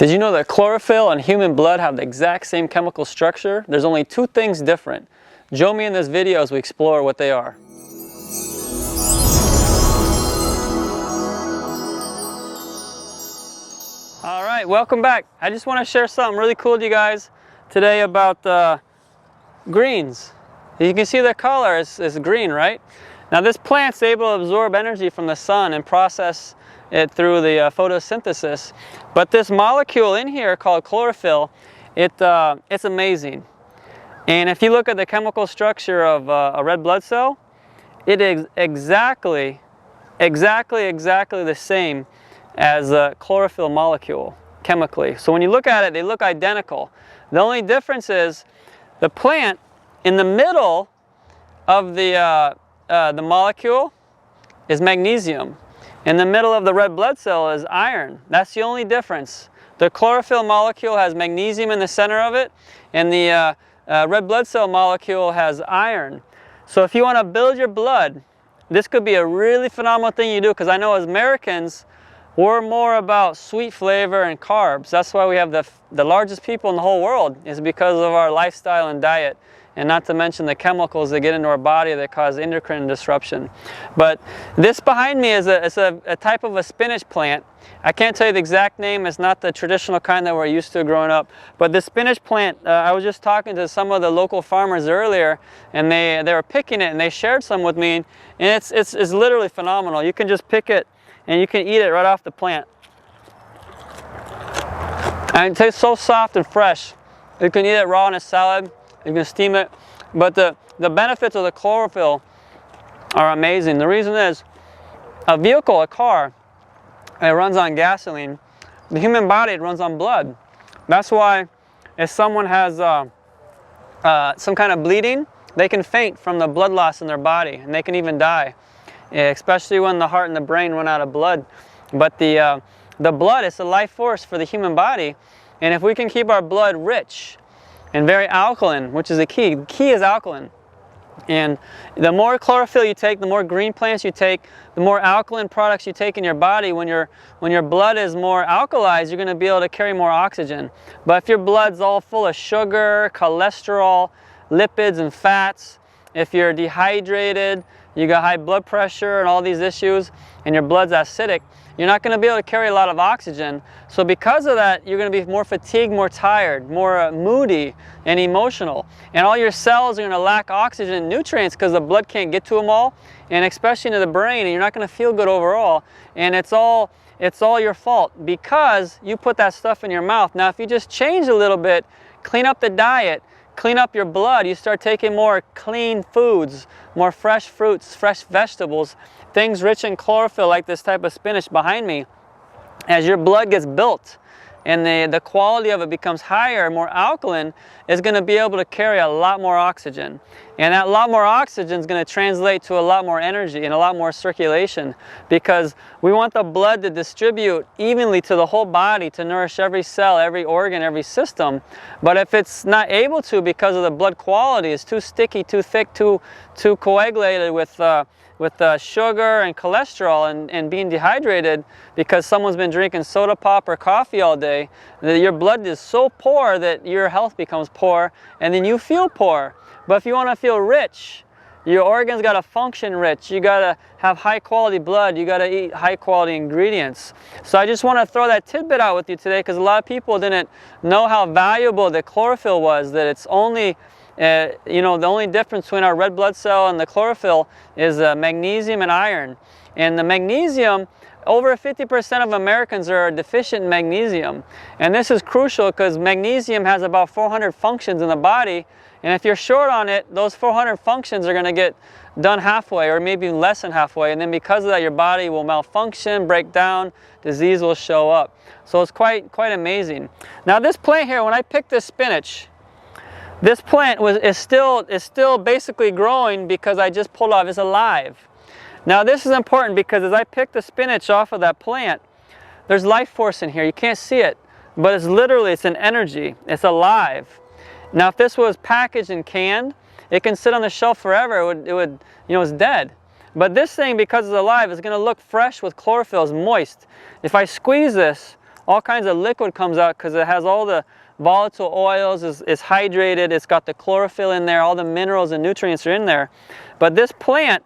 Did you know that chlorophyll and human blood have the exact same chemical structure? There's only two things different. Join me in this video as we explore what they are. All right, welcome back. I just want to share something really cool with you guys today about greens. You can see the color is green, right? Now this plant's able to absorb energy from the sun and process it through the photosynthesis. But this molecule in here called chlorophyll, it's amazing. And if you look at the chemical structure of a red blood cell, it is exactly the same as a chlorophyll molecule chemically. So when you look at it, they look identical. The only difference is the plant in the middle of the molecule is magnesium. In the middle of the red blood cell is iron. That's the only difference. The chlorophyll molecule has magnesium in the center of it, and the red blood cell molecule has iron. So if you want to build your blood, this could be a really phenomenal thing you do, because I know as Americans, we're more about sweet flavor and carbs. That's why we have the largest people in the whole world, is because of our lifestyle and diet. And not to mention the chemicals that get into our body that cause endocrine disruption. But this behind me is a type of a spinach plant. I can't tell you the exact name. It's not the traditional kind that we're used to growing up. But the spinach plant, I was just talking to some of the local farmers earlier, and they were picking it, and they shared some with me. And it's literally phenomenal. You can just pick it, and you can eat it right off the plant. And it tastes so soft and fresh. You can eat it raw in a salad. You can steam it, but the benefits of the chlorophyll are amazing. The reason is, a vehicle, a car, it runs on gasoline. The human body, it runs on blood. That's why if someone has some kind of bleeding, they can faint from the blood loss in their body, and they can even die, especially when the heart and the brain run out of blood. But the blood is the life force for the human body, and if we can keep our blood rich and very alkaline, which is the key. The key is alkaline. And the more chlorophyll you take, the more green plants you take, the more alkaline products you take in your body. When your blood is more alkalized, you're going to be able to carry more oxygen. But if your blood's all full of sugar, cholesterol, lipids, and fats, if you're dehydrated, you got high blood pressure and all these issues, and your blood's acidic, you're not going to be able to carry a lot of oxygen. So because of that, you're going to be more fatigued, more tired, more moody and emotional. And all your cells are going to lack oxygen and nutrients because the blood can't get to them all, and especially into the brain, and you're not going to feel good overall. And it's all your fault because you put that stuff in your mouth. Now if you just change a little bit, clean up the diet, clean up your blood, you start taking more clean foods, more fresh fruits, fresh vegetables, things rich in chlorophyll like this type of spinach behind me. As your blood gets built and the quality of it becomes higher, more alkaline, is going to be able to carry a lot more oxygen. And that lot more oxygen is going to translate to a lot more energy and a lot more circulation, because we want the blood to distribute evenly to the whole body to nourish every cell, every organ, every system. But if it's not able to, because of the blood quality, it's too sticky, too thick, too coagulated with sugar and cholesterol and being dehydrated because someone's been drinking soda pop or coffee all day, that your blood is so poor that your health becomes poor, and then you feel poor. But if you want to feel rich, your organs got to function rich, you got to have high quality blood, you got to eat high quality ingredients. So I just want to throw that tidbit out with you today, because a lot of people didn't know how valuable the chlorophyll was, that it's only the only difference between our red blood cell and the chlorophyll is magnesium and iron. And the magnesium, over 50% of Americans are deficient in magnesium. And this is crucial because magnesium has about 400 functions in the body. And if you're short on it, those 400 functions are going to get done halfway or maybe less than halfway. And then because of that, your body will malfunction, break down, disease will show up. So it's quite amazing. Now this plant here, when I picked this spinach, this plant is still basically growing because I just pulled off. It's alive. Now this is important because as I pick the spinach off of that plant, there's life force in here. You can't see it, but it's an energy. It's alive. Now if this was packaged and canned, it can sit on the shelf forever. It's dead. But this thing, because it's alive, is going to look fresh with chlorophyll. It's moist. If I squeeze this, all kinds of liquid comes out because it has all the volatile oils, it's hydrated, it's got the chlorophyll in there, all the minerals and nutrients are in there. But this plant,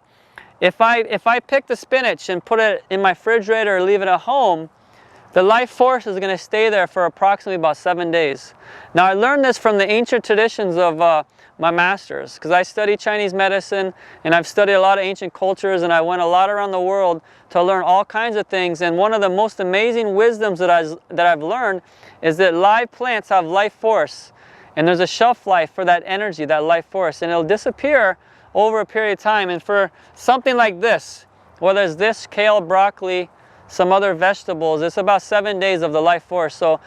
if I pick the spinach and put it in my refrigerator or leave it at home, the life force is going to stay there for approximately about 7 days. Now I learned this from the ancient traditions of my masters, because I study Chinese medicine and I've studied a lot of ancient cultures, and I went a lot around the world to learn all kinds of things. And one of the most amazing wisdoms that I've learned is that live plants have life force, and there's a shelf life for that energy, that life force, and it'll disappear over a period of time. And for something like this, whether it's this, kale, broccoli, some other vegetables, it's about 7 days of the life force. So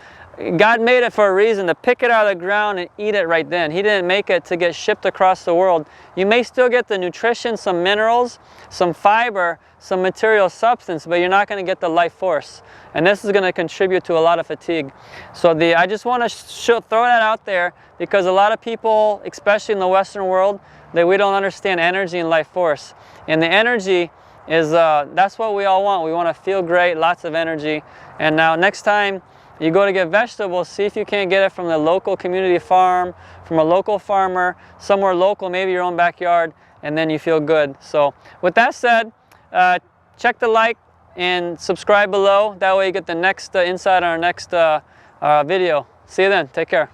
God made it for a reason, to pick it out of the ground and eat it right then. He didn't make it to get shipped across the world. You may still get the nutrition, some minerals, some fiber, some material substance, but you're not going to get the life force. And this is going to contribute to a lot of fatigue. So I just want to throw that out there, because a lot of people, especially in the Western world, that we don't understand energy and life force. And the energy is, that's what we all want. We want to feel great, lots of energy. And now next time you go to get vegetables, see if you can't get it from the local community farm, from a local farmer, somewhere local, maybe your own backyard, and then you feel good. So with that said, check the like and subscribe below. That way you get the next insight on our next video. See you then. Take care.